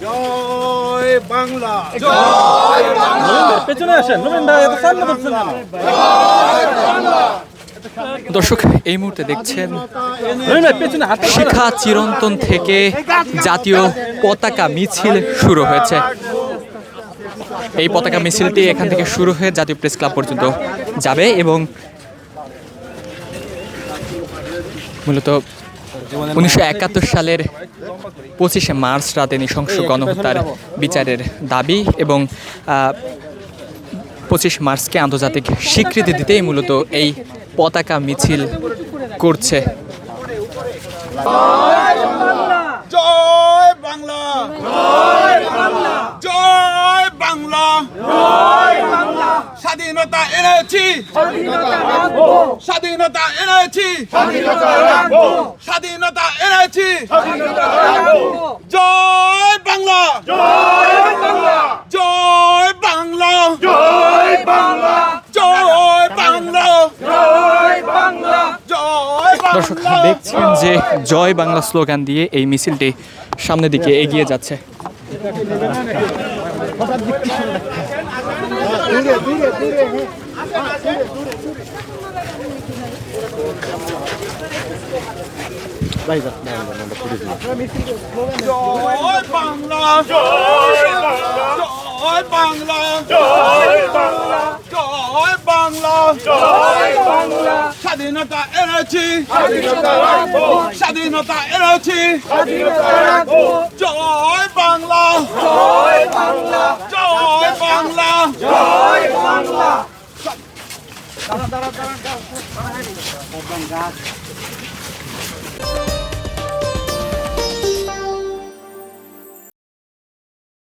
জয় বাংলা, জয় বাংলা। পেছনে আসেন নবীন ভাই, এত সামনে ধরছেন না। দর্শক এই মুহূর্তে দেখছেন শিখা চিরন্তন থেকে জাতীয় পতাকা মিছিল শুরু হয়েছে। এই পতাকা মিছিলটি এখান থেকে শুরু হয়ে জাতীয় প্রেস ক্লাব পর্যন্ত যাবে এবং মূলত 1971 সালের 25শে মার্চ রাতে নৃশংস গণহত্যার বিচারের দাবি এবং 25 মার্চকে আন্তর্জাতিক স্বীকৃতি দিতেই মূলত এই পতাকা মিছিল করছে। জয় বাংলা, জয় বাংলা, জয় বাংলা, জয় বাংলা। স্বাধীনতা এনেছি, স্বাধীনতা এনেছি, স্বাধীনতা এনেছি। জয় বাংলা, জয় বাংলা, জয় বাংলা, জয় বাংলা, জয় বাংলা, জয় বাংলা, জয় বাংলা। দর্শক দেখছেন যে জয় বাংলা স্লোগান দিয়ে এই মিছিলটি সামনের দিকে এগিয়ে যাচ্ছে। জয় বাংলা, জয় বাংলা, জয় বাংলা, জয় বাংলা, জয় বাংলা। স্বাধীনতা এনেছি, স্বাধীনতা রাখবো, স্বাধীনতা এনেছি, স্বাধীনতা রাখবো। জয় বাংলা, জয় বাংলা, জয় বাংলা, জয় বাংলা।